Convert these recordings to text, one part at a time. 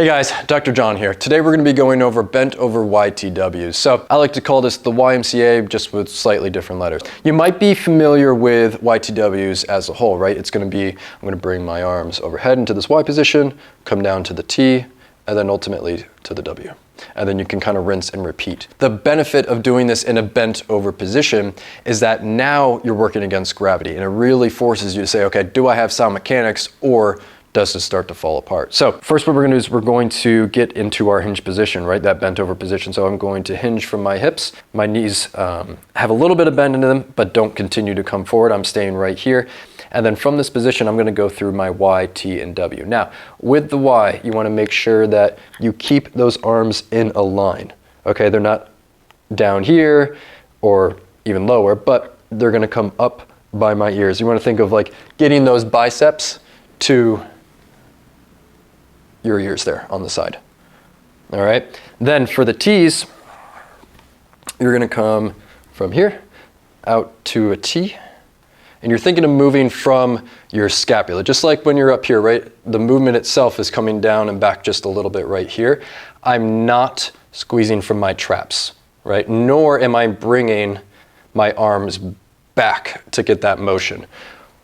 Hey guys, Dr. John here. Today we're going to be going over bent over YTWs. So I like to call this the YMCA, just with slightly different letters. You might be familiar with YTWs as a whole, right? It's going to be, I'm going to bring my arms overhead into this Y position, come down to the T, and then ultimately to the W. And then you can kind of rinse and repeat. The benefit of doing this in a bent over position is that now you're working against gravity, and it really forces you to say, okay, do I have sound mechanics, or does it start to fall apart? So first what we're going to do is we're going to get into our hinge position, right? That bent over position. So I'm going to hinge from my hips. My knees have a little bit of bend into them, but don't continue to come forward. I'm staying right here. And then from this position, I'm going to go through my Y, T, and W. Now, with the Y, you want to make sure that you keep those arms in a line. Okay, they're not down here or even lower, but they're going to come up by my ears. You want to think of like getting those biceps to your ears there on the side. All right. Then for the T's, you're going to come from here out to a T, and you're thinking of moving from your scapula, just like when you're up here, right? The movement itself is coming down and back just a little bit right here. I'm not squeezing from my traps, right? Nor am I bringing my arms back to get that motion.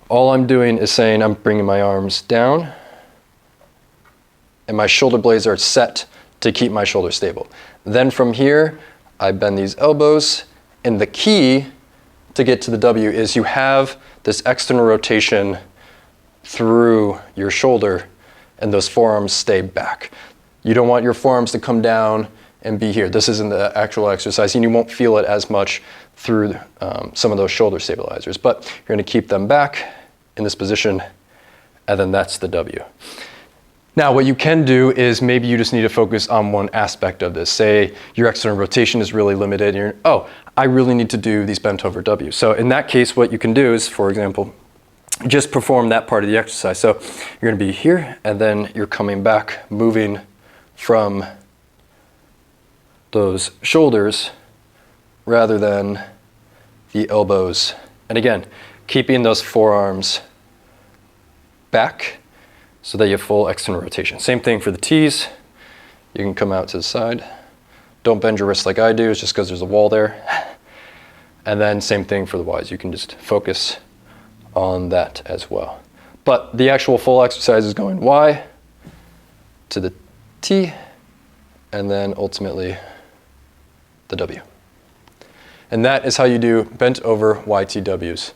All I'm doing is saying I'm bringing my arms down, and my shoulder blades are set to keep my shoulders stable. Then from here, I bend these elbows, and the key to get to the W is you have this external rotation through your shoulder, and those forearms stay back. You don't want your forearms to come down and be here. This isn't the actual exercise, and you won't feel it as much through some of those shoulder stabilizers, but you're going to keep them back in this position, and then that's the W. Now, what you can do is maybe you just need to focus on one aspect of this. Say your external rotation is really limited, and you're, oh, I really need to do these bent over W. So in that case, what you can do is, for example, just perform that part of the exercise. So you're going to be here, and then you're coming back, moving from those shoulders rather than the elbows. And again, keeping those forearms back so that you have full external rotation. Same thing for the T's. You can come out to the side. Don't bend your wrist like I do, it's just because there's a wall there. And then same thing for the Y's. You can just focus on that as well. But the actual full exercise is going Y to the T, and then ultimately the W. And that is how you do bent over YTWs.